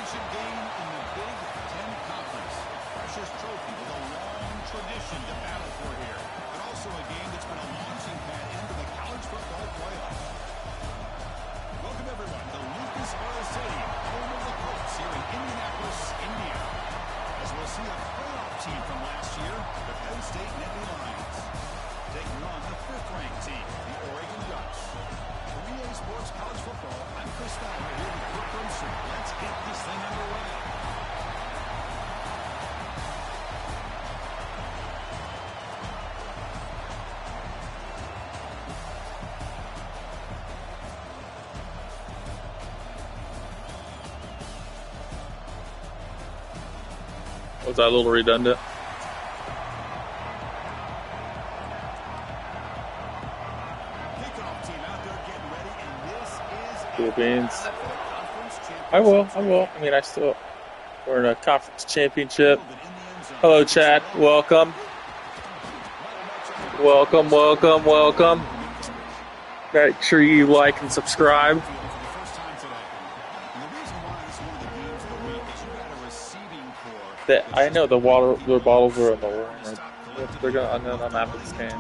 championship game in the Big Ten Conference. Precious trophy with a long tradition to battle for here, but also a game that's been a launching pad into the college football playoffs. Welcome, everyone, to Lucas Oil Stadium, home of the Colts here in Indianapolis, Indiana. As we'll see a playoff team from last year, the Penn State Nittany Lions, taking on the 5th-ranked team, the Oregon Ducks. For EA Sports College Football, I'm Chris Fowler here with Kirk Grimson. Let's get this thing underway. Was that a little redundant? Cool beans. I will. I mean, we're in a conference championship. Hello, chat. Welcome. Make sure you like and subscribe. I know their bottles are in the room. They're gonna unknown on after this game.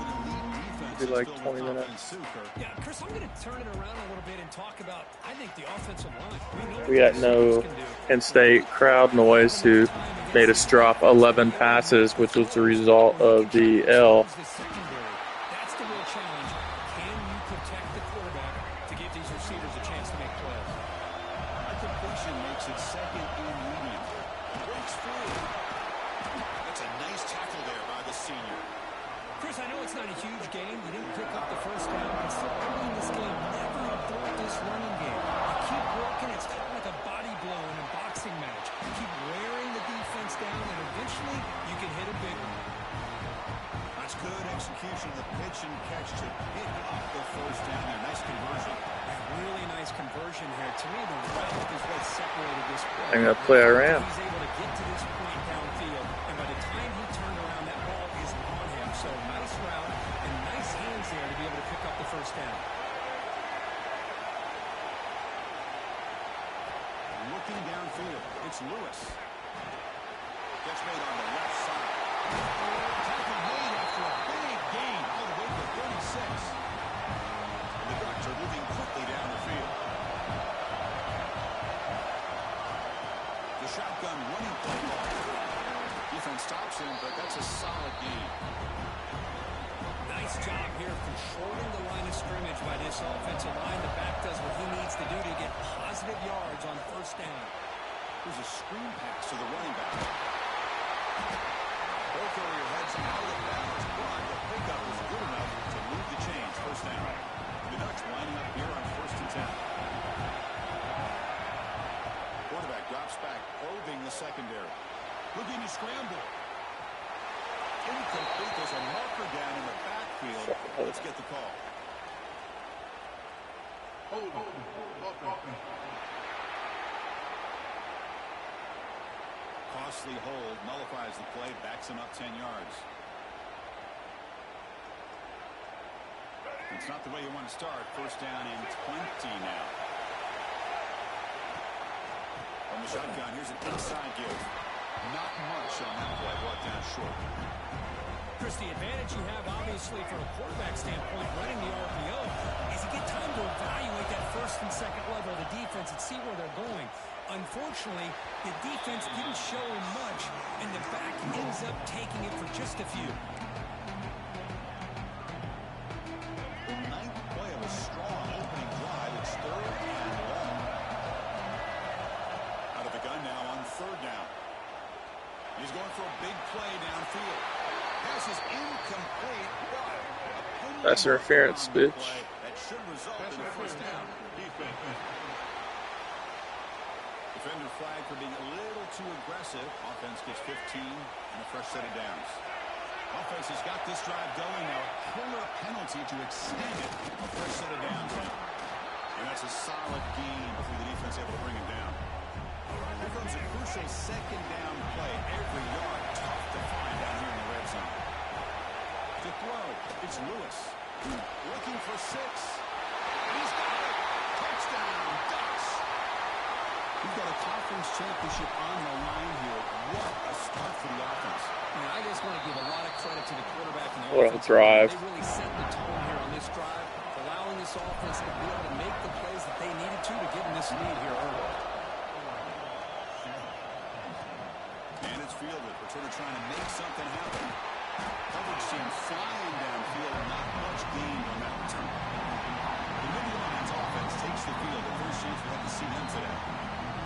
It'll be like 20 minutes. Yeah, Chris, I'm going to turn it around a little bit and talk about, I think, the offensive line. We got no Penn State crowd noise who made us drop 11 passes, which was the result of the L. That's the real challenge. Can you protect the quarterback to give these receivers a chance to make plays? A completion makes it second and medium. Breaks free. That's a nice tackle there by the senior. Chris, I know it's not a huge game. You didn't pick up the first down, but still early in this game, never abort this running game. You keep working, it's kind of like a body blow in a boxing match. You keep wearing the defense down, and eventually you can hit a big one. That's good execution of the pitch and catch to pick up the first down there. Nice conversion. Really nice conversion here. To me, the route is what separated this play. I'm going to play I ran. He's able to get to this point downfield, and by the time he turned around, that ball is on him. So nice route and nice hands there to be able to pick up the first down. Looking downfield, it's Lewis. Catch made on the left side. Tackle made after a big gain all the way to 36. And the Ducks are moving quickly down the field. The shotgun running play ball. Defense stops him, but that's a solid gain. Nice job here controlling the line of scrimmage by this offensive line. The back does what he needs to do to get positive yards on first down. There's a screen pass to the running back. Both area heads out of bounds, but the pickup was good enough to move the chains. First down. The Ducks lining up here on 1st and 10. Quarterback drops back, probing the secondary. Looking to scramble. Incomplete. There's a marker down in the backfield. Let's get the call. Costly hold nullifies the play, backs him up 10 yards. It's not the way you want to start. First down and 20 now. From the shotgun, here's an inside give. Not much on that play, brought down short. Chris, the advantage you have, obviously, from a quarterback standpoint, running the RPO, is you get time to evaluate that first and second level of the defense and see where they're going. Unfortunately, the defense didn't show him much, and the back ends up taking it for just a few. The 9th play of a strong opening drive. It's 3rd and long. Out of the gun now on 3rd down. He's going for a big play downfield. Pass is incomplete, but That's interference, bitch. that should result in a first down. Defender flag for being a little too aggressive. Offense gets 15 and a fresh set of downs. Offense has got this drive going now. A killer penalty to extend it. A fresh set of downs now. And that's a solid gain before the defense able to bring him down. Here comes a crucial second down play. Every yard tough to find down here in the red zone. To throw, it's Lewis. Looking for 6. And he's got it. Touchdown, Ducks. We've got a conference championship on the line here. What a start for the offense. I just want to give a lot of credit to the quarterback and the What a offense. drive. They really set the tone here on this drive, allowing this offense to be able to make the plays that they needed to give them this lead here early. And it's fielded. Returner trying to make something happen. Coverage team flying downfield. Not much gained on that return. The Nittany Lions offense takes the field. The first chance we have to see them today.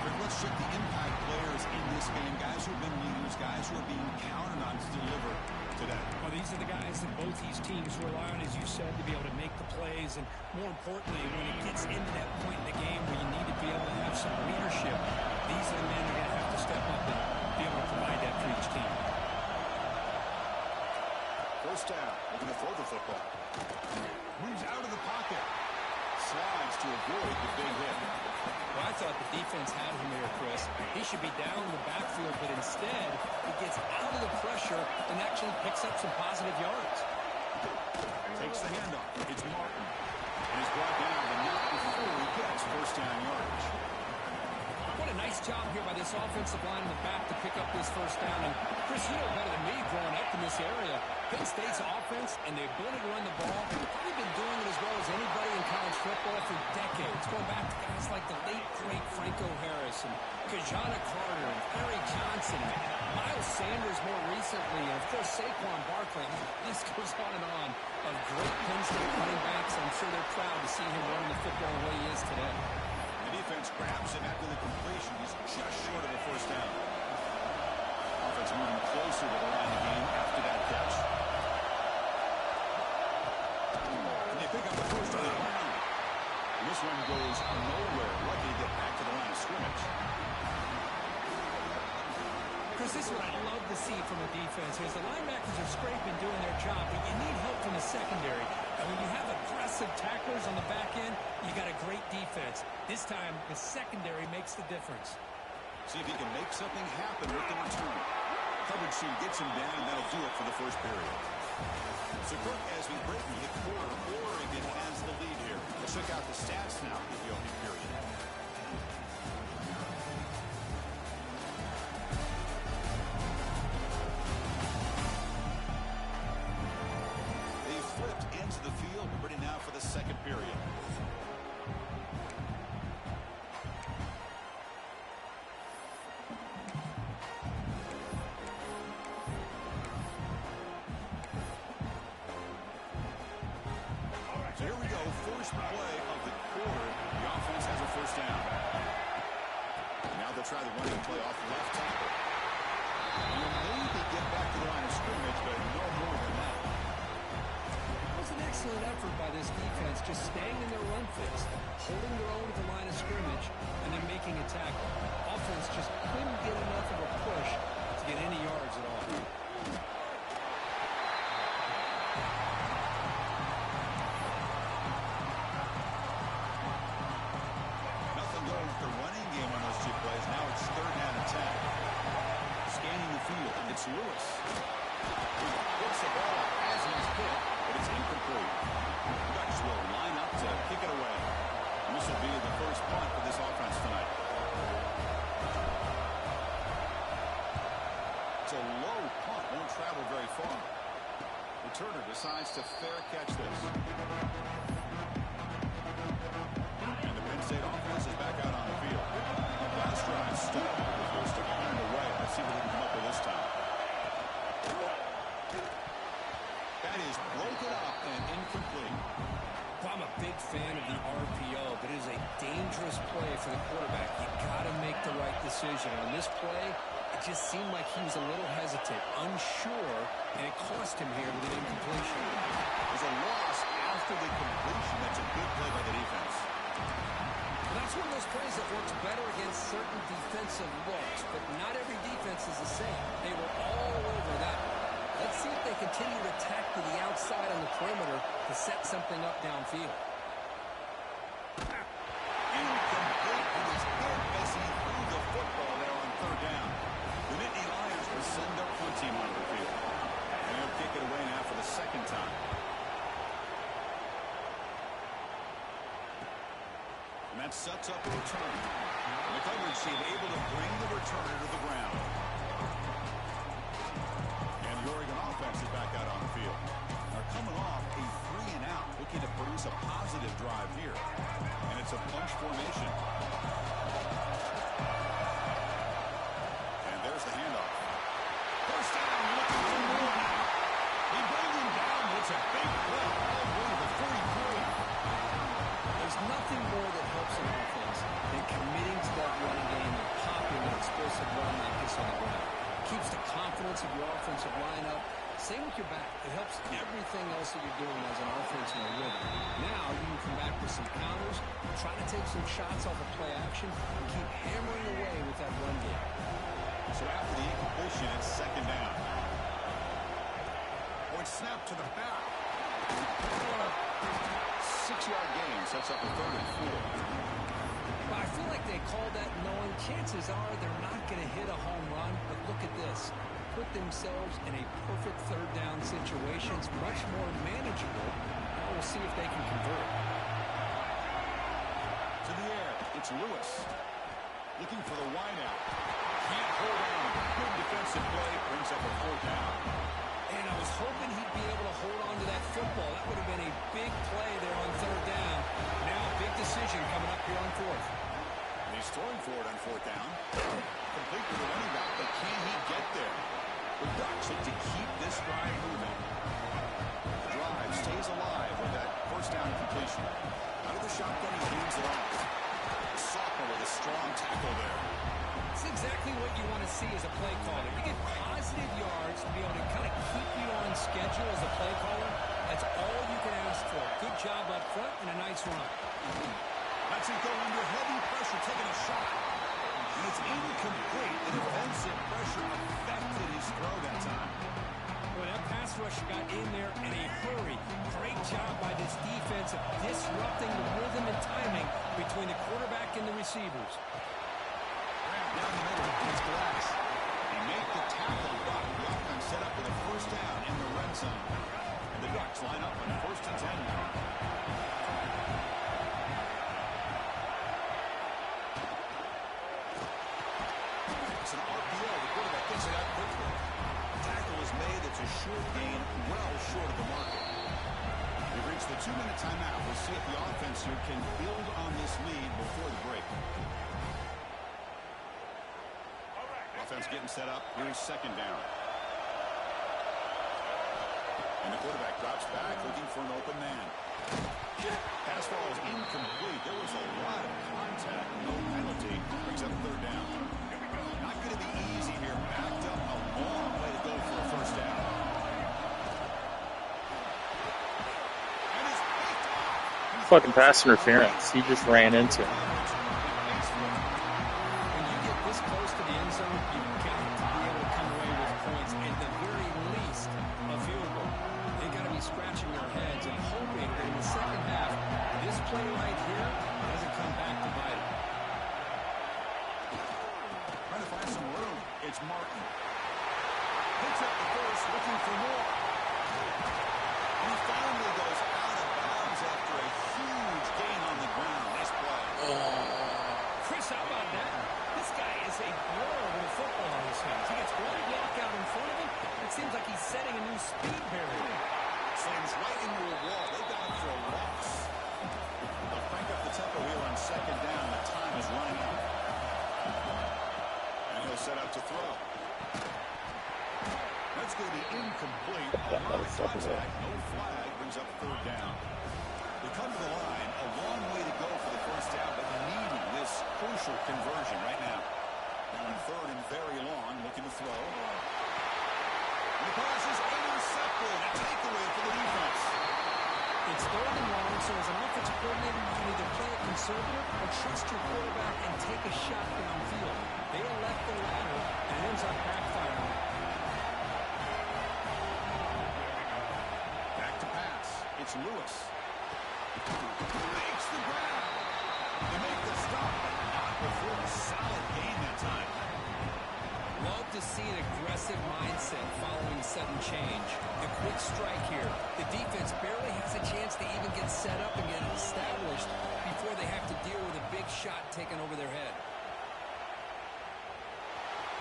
Rick, let's check the impact players in this game. Guys who have been leaders, guys who are being counted on to deliver today. Well, these are the guys that both these teams rely on, as you said, to be able to make the plays. And more importantly, when it gets into that point in the game where you need to be able to have some leadership, these are the men who are going to have to step up and be able to provide that for each team. First down, looking to throw the football. Moves out of the pocket. Slides to avoid the big hit. Well, I thought the defense had him there, Chris. He should be down in the backfield, but instead he gets out of the pressure and actually picks up some positive yards. Takes the handoff. It's Martin. And he's brought down, but not before he gets first down yardage. What a nice job here by this offensive line in the back to pick up this first down. And Chris, you know better than me growing up in this area. Penn State's offense and the ability to run the ball, they've been doing it as well as anybody in college football for decades. Going back to guys like the late, great Franco Harris and Kajana Carter and Harry Johnson and Miles Sanders more recently, and of course Saquon Barkley. This goes on of great Penn State running backs. I'm sure they're proud to see him running the football the way he is today. The defense grabs him after the completion. He's just short of a first down. Offense moving closer to the line of the game after that catch. And they pick up the first on the ground. And this one goes nowhere. Lucky to get back to the line of scrimmage. Chris, this is what I love to see from a defense is the linebackers are scraping, doing their job, but you need help from the secondary. And when you have aggressive tacklers on the back end, you got a great defense. This time, the secondary makes the difference. See if he can make something happen with the return. Coverage team gets him down, and that'll do it for the first period. So, Kirk, as we break the quarter, Oregon has the lead here. Let's check out the stats now in the opening period. They flipped into the field, ready now for the second period. So here we go, first play of the quarter. The offense has a first down. Now they'll try the running play off the left tackle. Will maybe get back to the line of scrimmage, but no more than that. It was an excellent effort by this defense, just staying in their run fits, holding their own at the line of scrimmage, and then making a tackle. Offense just couldn't get enough of a push to get any yards at all. Nothing going with the running game on those two plays. Now it's third down and 10. Scanning the field. It's Lewis. He puts the ball as he's hit, but it's incomplete. The Ducks will line up to kick it away. And this will be the first punt for this offense tonight. It's a low punt. Won't travel very far. Returner decides to fair catch this. And the Penn State offense is back out on the field. Last drive stopped. The first to punt it away. Let's see what they can come up with this time. That is broken up and incomplete. Well, I'm a big fan of the RPO, but it is a dangerous play for the quarterback. You got to make the right decision. On this play, it just seemed like he was a little hesitant, unsure, and it cost him here with an incompletion. There's a loss after the completion. That's a good play by the defense. Well, that's one of those plays that works better against certain defensive looks, but not every defense is the same. They were all over that one. Let's see if they continue to attack to the outside on the perimeter to set something up downfield. Incomplete with his head as he threw the football there on third down. The Nittany Lions will send their punt team onto the field. And they'll kick it away now for the second time. And that sets up a return. And the coverage team able to bring the returner to the ground. And the Oregon offense is back out on the field. They're coming off a 3-and-out, looking to produce a positive drive here. And it's a bunch formation. And there's the handoff. First down, looking for more now. He brings him down, but it's a big play all the way to the 43. There's nothing more that helps an offense than committing to that running game and popping an explosive run like this on the ground. It keeps the confidence of your offensive line up. Same with your back. It helps everything else that you're doing as an offense in a rhythm. Now you can come back with some counters, try to take some shots off of play action, and keep hammering away with that run game. So after the incompletion, it's second down. Point snap to the back. 6-yard gain sets up a 3rd and 4. Well, I feel like they called that knowing chances are they're not going to hit a home run, but look at this. Put themselves in a perfect 3rd down situation. It's much more manageable. Now we'll see if they can convert. To the air, it's Lewis. Looking for the wideout. Can't hold on. Good defensive play. Brings up a 4th down. And I was hoping he'd be able to hold on to that football. That would have been a big play there on 3rd down. Now big decision coming up here on 4th. And he's throwing for it on 4th down. Complete to the running back, but can he get there? The Ducks look to keep this drive moving. The drive stays alive with that 1st down completion. Out of the shotgun, he hands it off. The sophomore with a strong tackle there. It's exactly what you want to see as a play caller. You get positive yards to be able to kind of keep you on schedule as a play caller. That's all you can ask for. Good job up front and a nice run. Lets it go under heavy pressure, taking a shot. And it's incomplete. The defensive pressure affected his throw that time. Well, that pass rusher got in there in a hurry. Great job by this defense of disrupting the rhythm and timing between the quarterback and the receivers. Down the middle, it's Glass. He made the tackle, but the offense set up with a 1st down in the red zone. And the Ducks line up on 1st and 10 now. It's an RPO. The quarterback gets it out quickly. The tackle is made. It's a short gain, well short of the market. We've reached the 2-minute timeout. We'll see if the offense here can build on this lead before the break. Offense getting set up. Here's 2nd down. And the quarterback drops back, looking for an open man. Pass ball is incomplete. There was a lot of contact. No penalty. Brings up 3rd down. Not going to be easy here. Backed up. A long way to go for a 1st down. And it's picked off. Fucking pass interference. He just ran into him. When you get this close to the end zone, you've got to be able to come away with points, at the very least, a field goal. They've got to be scratching their heads and hoping that in the second half, this play right here doesn't come back to bite them. Trying to find some room. It's Martin. Picks up the first, looking for more. And he finally goes out of bounds after a huge gain on the ground. Nice play. Chris, how about that? This guy is a blower with a football in his hands. He gets one block out in front of him. It seems like he's setting a new speed barrier. Slams right into a wall. They've got him for a loss. They'll crank up the tempo here on 2nd down. The time is running out. And he'll set out to throw. That's going to be incomplete. A lot of contact. No flag. Brings up 3rd down. They come to the line. A long way to go for the 1st down, but needing this crucial conversion right now. Now on 3rd and very long. Looking to throw. And the pass is intercepted. A takeaway for the defense. It's 3rd and long, so as an offensive coordinator, you can either play it conservative or trust your quarterback and take a shot downfield. They elect the latter, and it ends up backfiring. Back to pass. It's Lewis. Makes the grab. They make the stop, but not before a solid gain that time. Love to see an aggressive mindset following sudden change. A quick strike here. The defense barely has a chance to even get set up and get established before they have to deal with a big shot taken over their head.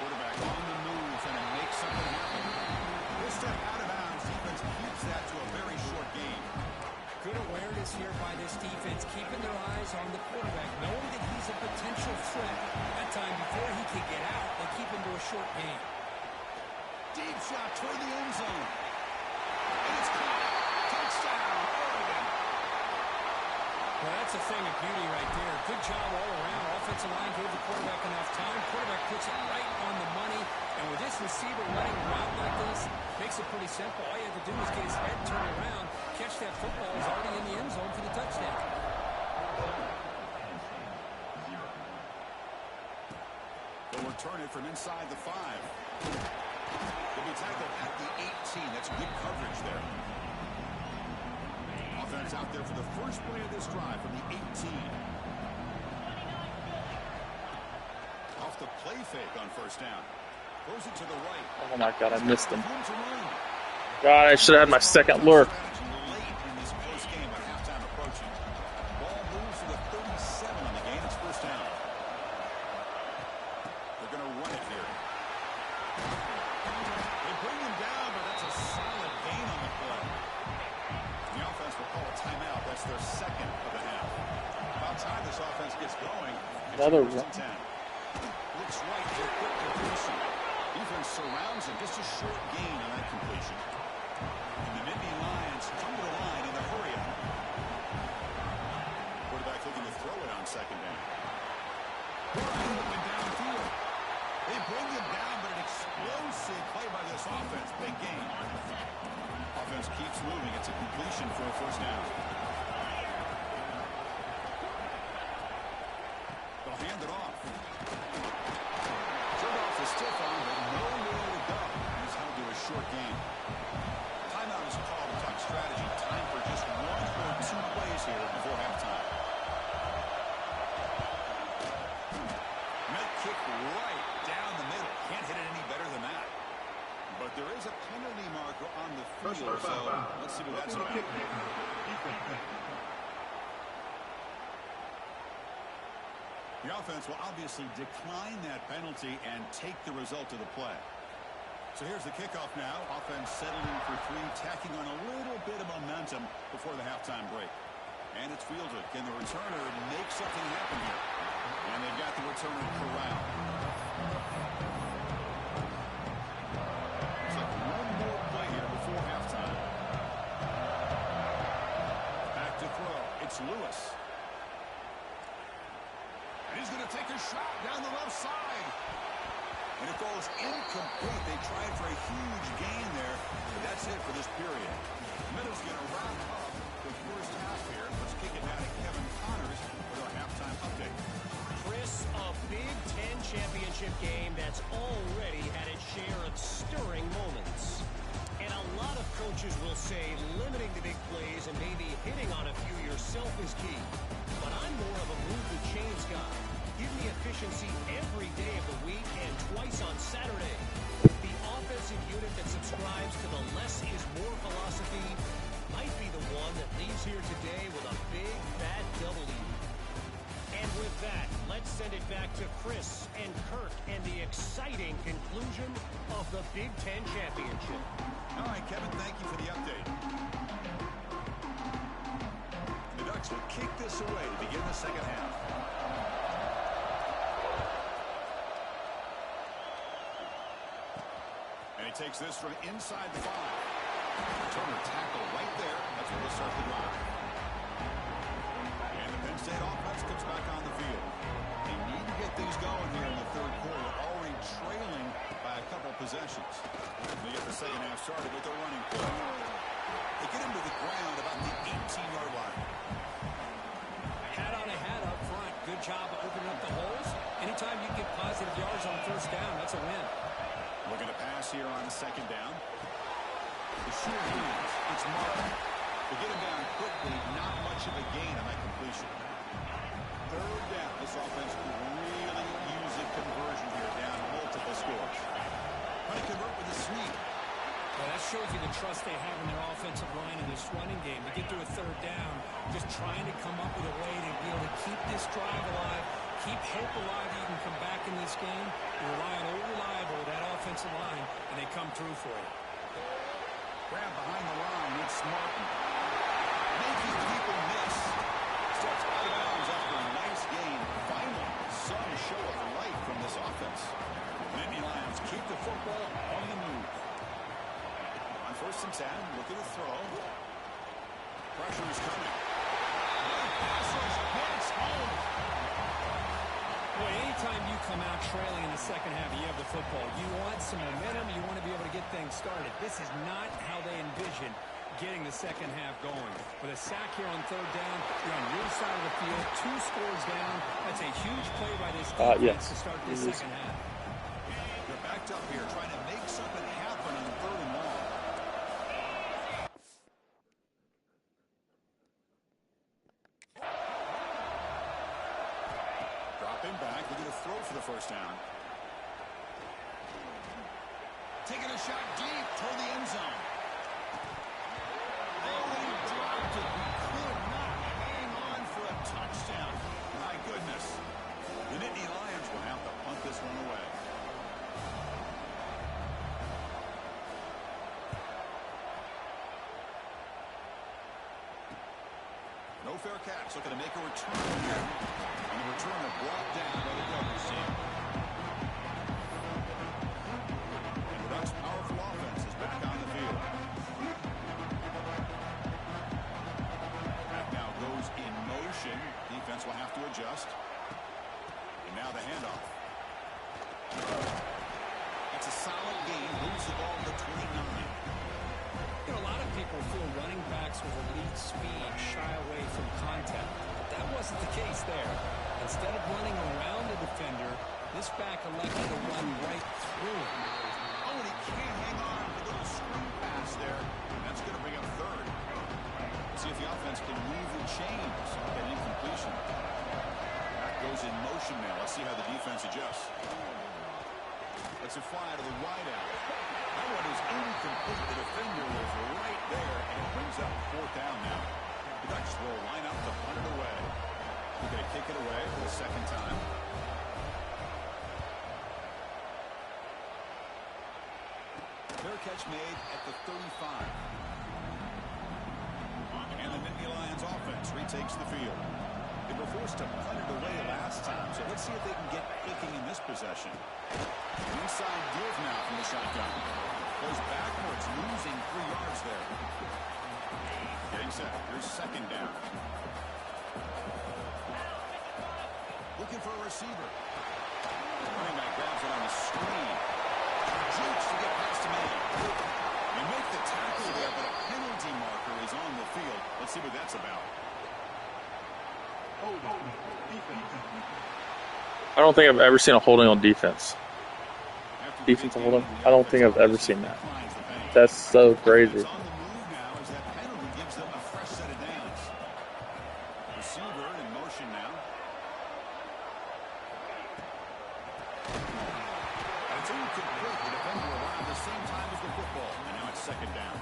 Quarterback on the move and it makes something happen. This step out of bounds. Defense keeps that to a very short gain. Good awareness here by this defense, keeping their eyes on the quarterback, knowing that he's a potential threat. That time before he can get out, they keep him to a short gain. Deep shot toward the end zone. And it's caught. Touchdown, Oregon. Well, that's a thing of beauty right there. Good job all around. Offensive line gave the quarterback enough time. Quarterback puts it right on the money. And with this receiver running around like this, makes it pretty simple. All you have to do is get his head turned around, catch that football. He's already in the end zone for the touchdown. They'll return it from inside the 5. They'll be tackled at the 18. That's good coverage there. Offense out there for the first play of this drive from the 18. Off the play fake on first down. Throws it to the right. Oh my God, I missed him. God, I should have had my second lure. Late in this close game with halftime approaching. Ball moves to the 37 on the game. It's first down. They're going to run it here. They bring him down, but that's a solid gain on the play. The offense will call a timeout. That's their second of the half. About time this offense gets going. Another run. Looks right for quick completion. Defense surrounds him. Just a short gain on that completion. And the Nittany Lions come to the line in the hurry up. Quarterback looking to throw it on second down. Looking downfield. They bring him down, but an explosive play by this offense. Big gain. Offense keeps moving. It's a completion for a first down. They'll hand it off. Turned off the stiff arm, but nowhere to go. He's held to a short gain. Timeout is called to talk strategy. Time for just 1 or 2 plays here before halftime. Met kick right down the middle. Can't hit it any better than that. But there is a penalty marker on the field, so let's see what that's about. The offense will obviously decline that penalty and take the result of the play. So here's the kickoff now. Offense settling for 3, tacking on a little bit of momentum before the halftime break. And it's fielded. Can the returner make something happen here? And they've got the returner corralled. Looks like one more play here before halftime. Back to throw. It's Lewis. And he's going to take a shot down the left side. And it falls incomplete. They tried for a huge gain there. And that's it for this period. Middle's going to wrap up the first half here. Let's kick it down to Kevin Connors with our halftime update. Chris, a Big Ten championship game that's already had its share of stirring moments. And a lot of coaches will say limiting the big plays and maybe hitting on a few yourself is key. But I'm more of a move the chains guy. Give me efficiency every day of the week and twice on Saturday. The offensive unit that subscribes to the less is more philosophy might be the one that leaves here today with a big fat W. And with that, let's send it back to Chris and Kirk and the exciting conclusion of the Big Ten Championship. All right, Kevin, thank you for the update. The Ducks will kick this away to begin the second half. And he takes this from inside the 5. Turner tackle right there. That's where we'll start the drive. And the Penn State offense comes back on the field. They need to get things going here in the third quarter. Already trailing by a couple possessions. They get the second half started with a running play. They get him to the ground about the 18-yard line. Hat on a hat up front. Good job of opening up the holes. Anytime you get positive yards on first down, that's a win. Looking to pass here on second down. The sure hands. It's Martin. They get him down quickly. Not much of a gain on that completion. Third down. This offense could really use a conversion here, down multiple scores. Trying to convert with a sweep. Well, that shows you the trust they have in their offensive line in this running game. To get to a third down, just trying to come up with a way to be able to keep this drive alive, keep hope alive that you can come back in this game, you rely on old reliable, that offensive line, and they come through for you. Grab behind the line. It's Martin. Making people miss. Steps out of bounds after a nice gain. Finally, some show of light from this offense. Nittany Lions keep the football on the move. On 1st and 10, looking to throw. Pressure is coming. Passes, hits, home. Boy, anytime you come out trailing in the second half, you have the football. You want some momentum. You want to be able to get things started. This is not how they envision getting the second half going. With a sack here on 3rd down, you're on your side of the field, 2 scores down. That's a huge play by this defense to start this second half. They're backed up here trying to make something happen on 3rd and long. Dropping back, looking to throw for the 1st down. Taking a shot deep toward the end zone. Oh, he dropped it. He could not hang on for a touchdown. My goodness. The Nittany Lions will have to punt this one away. No fair catch. Looking to make a return here. And the returner brought down by the coverage team. And the Ducks' powerful offense is back on the field. That now goes in motion. Defense will have to adjust. And now the handoff. That's a solid gain. Moves the ball to the 29. You know, a lot of people feel running backs with elite speed shy away from contact. But that wasn't the case there. Instead of running around the defender, this back elected to run right through him. Oh, and he can't hang on. A little screen pass there. And that's going to bring up 3rd. See if the offense can move and change. That incompletion. That goes in motion now. Let's see how the defense adjusts. Lets it fly to the wide out. That one is incomplete. The defender was right there, and it brings up 4th down now. The Ducks will line up to punt it away. They're going to kick it away for the 2nd time. Fair catch made at the 35. And the Nittany Lions offense retakes the field. They were forced to punt it away last time, so let's see if they can get kicking in this possession. Inside give now from the shotgun. Goes backwards, losing 3 yards there. Getting set. Here's 2nd down. Looking for a receiver. Running back grabs it on the screen. Jukes to get past him in. They make the tackle there, but a penalty marker is on the field. Let's see what that's about. I don't think I've ever seen a holding on defense. Defensive holding? I don't think I've ever seen that. That's so crazy. Receiver in motion now. It's incomplete. The defender arrived the same time as the football. And now it's 2nd down.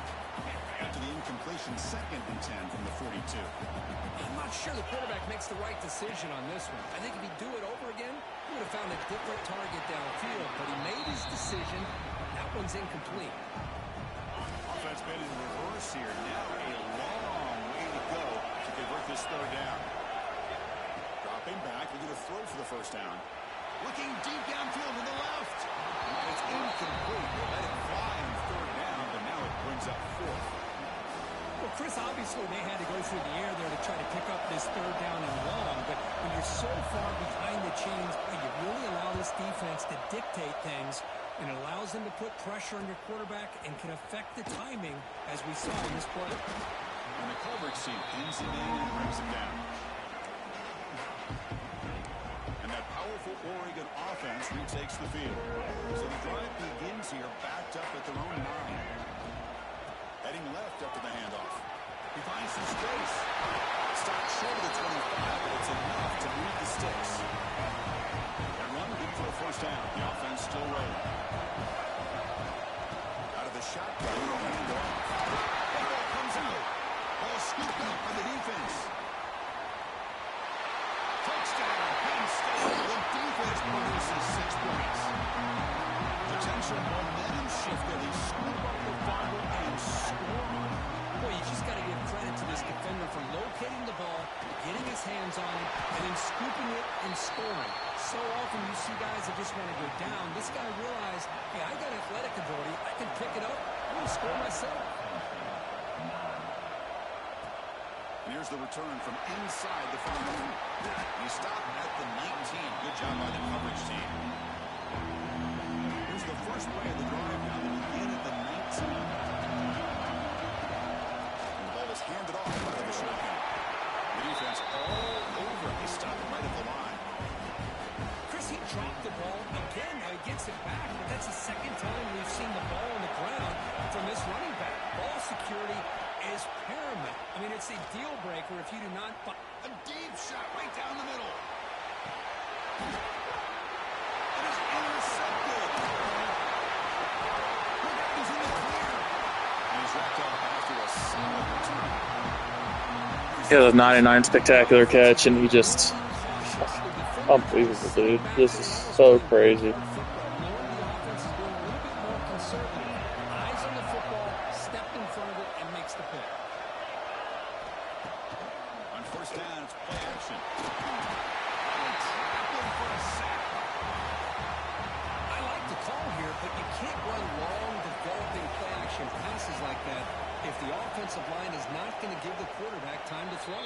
After the incompletion, 2nd and 10 from the 42. I'm not sure the quarterback makes the right decision on this one. I think if he'd do it over again, he would have found a different target downfield. But he made his decision. That one's incomplete. Offense been in reverse here. Now a long way to go to convert this 3rd down. Dropping back. They're going to throw for the 1st down. Looking deep downfield to the left. And it's incomplete. They let it fly on 3rd down, but now it brings up 4th. Well, Chris, obviously they had to go through the air there to try to pick up this 3rd down and long, but when you're so far behind the chains, you really allow this defense to dictate things, and it allows them to put pressure on your quarterback and can affect the timing, as we saw in this play. And the coverage team pins him in and brings him down. And that powerful Oregon offense retakes the field. So the drive begins here backed up at their own 9. Heading left after the handoff. He finds some space. Stopped short of the 25, but it's enough to move the sticks. That run good for a 1st down. The offense still rolling. Out of the shotgun, the handoff. The ball comes out. Ball scooped up by the defense. Touchdown, Penn State. the score myself. Here's the return from inside the 5. He stopped at the 19. Good job by the coverage team. Here's the first play of the drive now. They begin at the 19. And the ball is handed off by the shotgun. The defense all over. He stopped right at the line. Chris, he dropped the ball again. Now he gets it back, but that's the second time we've seen the ball on the ground from this running back. Ball security is paramount. I mean, it's a deal breaker if you do not. A deep shot right down the middle. It is intercepted. He's in the clear. And he's wrapped up after a solid return. He has a 99 spectacular catch, and he just unbelievable, dude. This is so crazy. Eyes on the football, stepped in front of it, and makes the pick. On first down, it's play action. Tackling for a sack. I like the call here, but you can't run long, developing play action passes like that if the offensive line is not going to give the quarterback time to throw.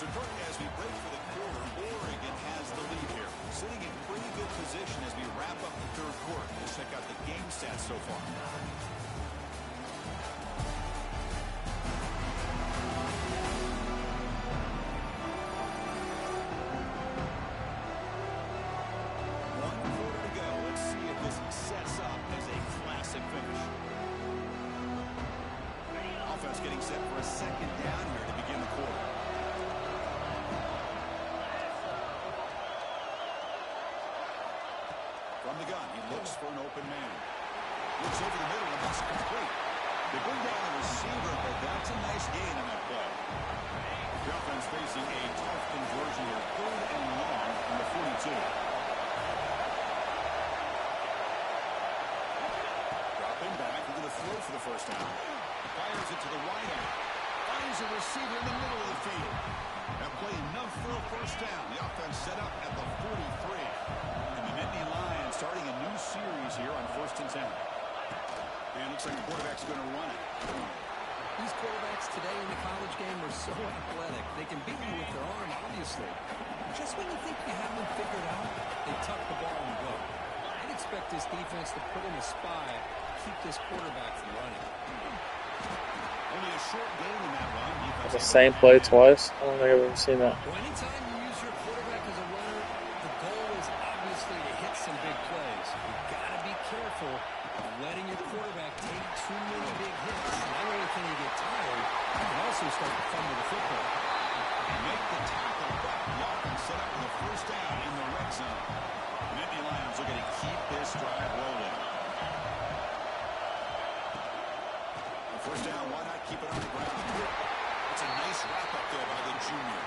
So, Courtney, as we break for the quarter, Oregon has the lead here. Sitting in pretty good position as we wrap up the third quarter. Let's check out the game stats so far. One quarter to go. Let's see if this sets up as a classic finish. Offense getting set for a second down here to begin the quarter. From the gun, he looks for an open man. Looks over the middle, and that's complete. They bring down the receiver, but that's a nice gain on that play. The offense facing a tough conversion here. 3rd and long from the 42. Dropping back, we're going to throw for the first down. Fires it to the right end. Finds a receiver in the middle of the field. That play enough for a first down. The offense set up at the 43. And the Nittany Lions starting a new series here on 1st and 10. And it looks like the quarterback's going to run it. These quarterbacks today in the college game are so athletic. They can beat you with their arm, obviously. Just when you think you have them figured out, they tuck the ball and go. I'd expect this defense to put in a spy, keep this quarterback from running. Only a short gain in that run. The same play twice? I don't think I've ever seen that. Well, anytime you use your quarterback as a runner, the goal is obviously to hit some big plays. You've got to be careful of letting your quarterback take too many big hits. Not only can you get tired, you can also start to fumble the football. Make the tackle, but the offense set up for the first down in the red zone. The Nittany Lions are going to keep this drive rolling. The first down, why not keep it on the ground? It's a nice wrap-up there by the junior.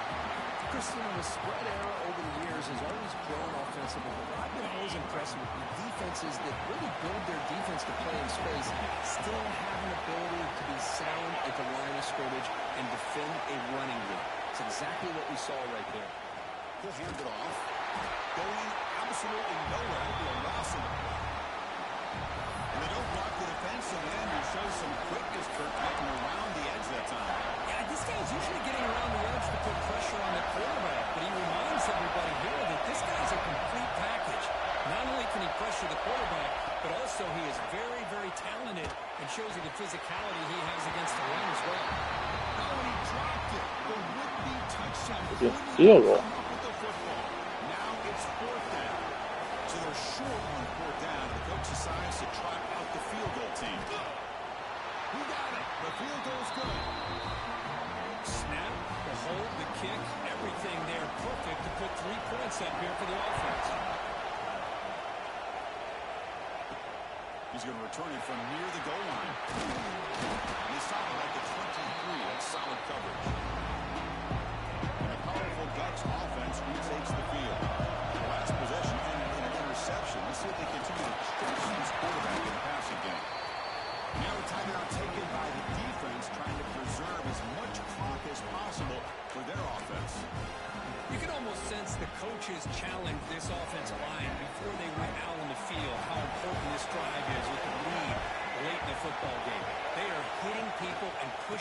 Christian, the spread era over the years has always grown offensively, but I've been always impressed with the defenses that really build their defense to play in space, still have an ability to be sound at the line of scrimmage and defend a running game. It's exactly what we saw right there. He'll hand it off. Going absolutely nowhere. It'll be a loss of it. And they don't block the defensive end. He shows some quickness, Kirk, getting around the edge that time. Yeah, this guy's usually getting around the edge to put pressure on the quarterback, but he reminds everybody here that this guy's a complete package. Not only can he pressure the quarterback, but also he is very, very talented and shows you the physicality he has against the run as well. Oh, and he dropped it. The would-be touchdown. Field goal. With the football. Now it's 4th down. So they're short on 4th down. The coach decides to trot out the field goal team. He got it. The field goal's good. Snap, the hold, the kick, everything there perfect to put 3 points up here for the offense. He's going to return it from near the goal line. And they stop it at the 23. That's solid coverage. And a powerful Ducks offense retakes the field. The last possession ended in an interception. Let's see if they continue to stretch this quarterback in the passing game. Now a timeout taken by the defense, trying to preserve as much clock as possible for their offense. You can almost sense the coaches challenge this offensive line before they went out on the field, how important this drive is with the lead.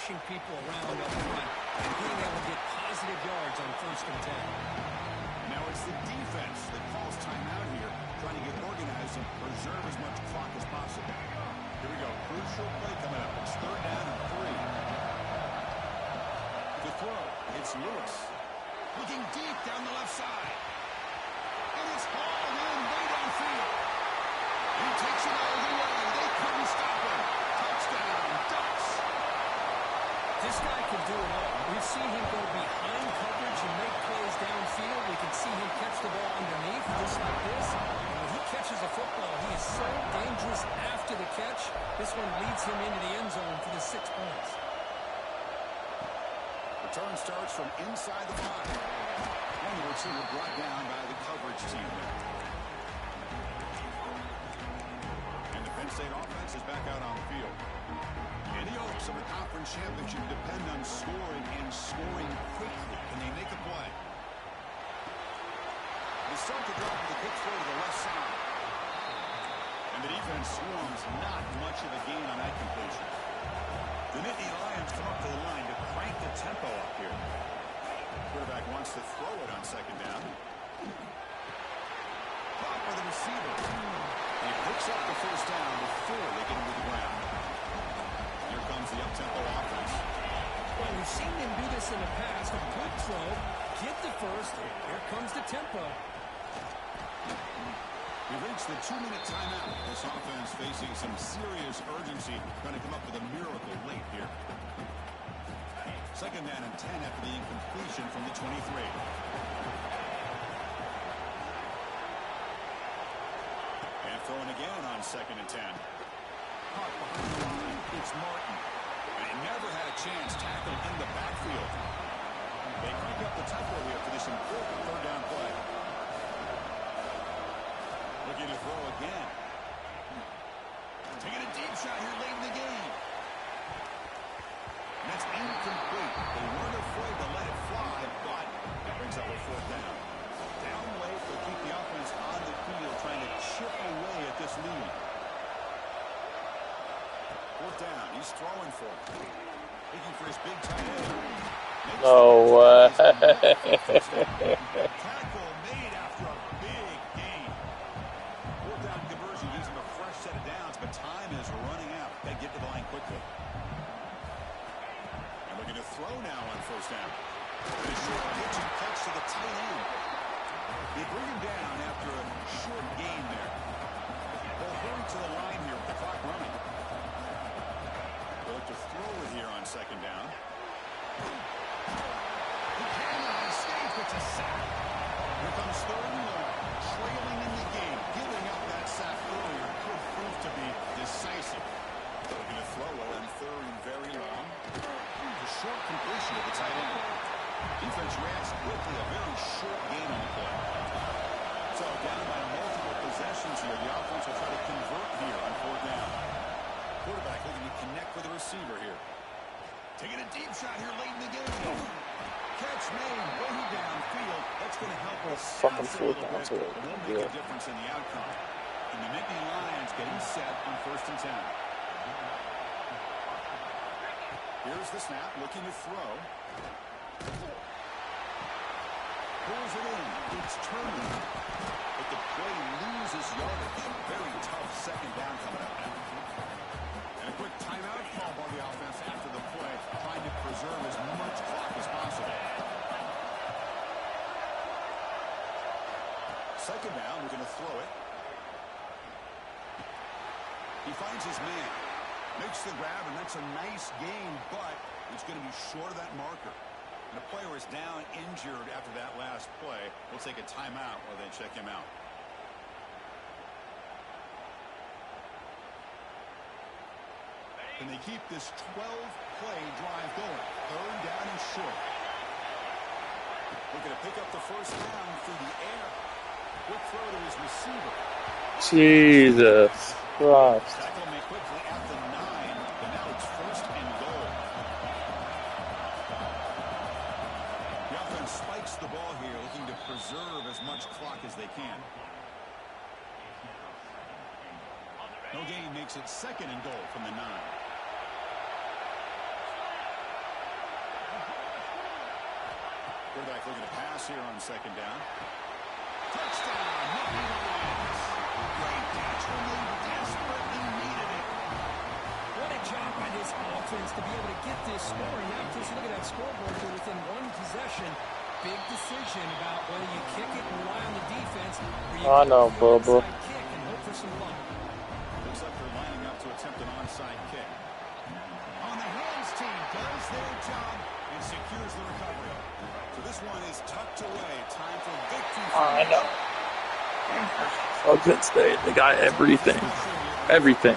pushing people around up front and being able to get positive yards on 1st and 10. Now it's the defense that calls timeout here, trying to get organized and preserve as much clock as possible. Here we go. Crucial play coming up. It's 3rd down and 3. To throw, it's Lewis. Looking deep down the left side. And it's hauled in way downfield. He takes it all the way. They couldn't stop him. Touchdown, Ducks. This guy can do it all. We've seen him go behind coverage and make plays downfield. We can see him catch the ball underneath, just like this. And when he catches a football, he is so dangerous after the catch. This one leads him into the end zone for the 6 points. Return starts from inside the 5. And the receiver brought down by the coverage team there. And the Penn State offense is back out on the field. Any hopes of a conference championship depend on scoring and scoring quickly. Can they make a play? They start to drop the quick throw to the left side. And the defense swarms, not much of a gain on that completion. The Nittany Lions come up to the line to crank the tempo up here. Quarterback wants to throw it on 2nd down. Caught by the receiver. He picks up the 1st down before they get him to the ground. Here comes the up-tempo offense. Well, we've seen them do this in the past. A good throw, get the 1st, and here comes the tempo. We reached the 2-minute timeout. This offense facing some serious urgency, trying to come up with a miracle late here. 2nd down and 10 after the incompletion from the 23. And throwing again on 2nd and 10. Caught behind the line. It's Martin. And he never had a chance tackled in the backfield. They crank up the tempo here for this important 3rd down play. Looking to throw again. Taking a deep shot here late in the game. And that's incomplete. They weren't afraid to let it fly, but it brings up a 4th down. Down late, they'll keep the offense on the field, trying to chip away at this lead. 4th down. He's throwing for it. Looking for his big tight end. No way. Tackle made after a big gain. 4th down conversion gives him a fresh set of downs, but time is running out. Got to get to the line quickly. And looking to throw now on 1st down. And a short pitch and catch to the tight end. They bring him down after a short gain there. They'll hurry to the line here with the clock running. They'll look to throw it here on 2nd down. He cannot escape. It's a sack. Here comes 3rd and 1. Trailing in the game. Giving up that sack earlier could prove to be decisive. Looking to throw it on 3rd and very long. A short completion of the tight end. Defense reacts quickly. A very short gain on the play. So down by multiple possessions here. The offense will try to convert here on 4th down. Quarterback looking to connect with the receiver here. Taking a deep shot here late in the game. Catch made way downfield. That's going to help us Fucking 4th down. It won't make a difference in the outcome. And the Nittany Lions getting set on 1st and 10. Here's the snap, looking to throw. Pulls it in. It's turning. But the play loses yardage. Very tough 2nd down coming up now. And a quick timeout call by the offense after the play, trying to preserve as much clock as possible. 2nd down, we're going to throw it. He finds his man. Makes the grab, and that's a nice gain, but it's going to be short of that marker. And a player is down injured after that last play. We'll take a timeout while they check him out. And they keep this 12-play drive going. 3rd down and short. Looking to pick up the 1st down through the air. Quick throw to his receiver. Jesus Christ. Tackle made quickly at the 9, but now it's 1st and goal. The offense spikes the ball here, looking to preserve as much clock as they can. No gain makes it 2nd and goal from the 9. Quarterback looking to pass here on second down. Touchdown, Mickey Williams. Great catch when they desperately needed it. What a job by this offense to be able to get this scoring. Now just look at that scoreboard here within one possession. Big decision about whether you kick it and rely on the defense, or you I know, Bubba. kick and hope for some luck. Looks like they're lining up to attempt an onside kick. On the hands team does their job and secures the recovery. So this one is tucked away. Time for victory. I know. Oh, Penn State, they got everything. Everything.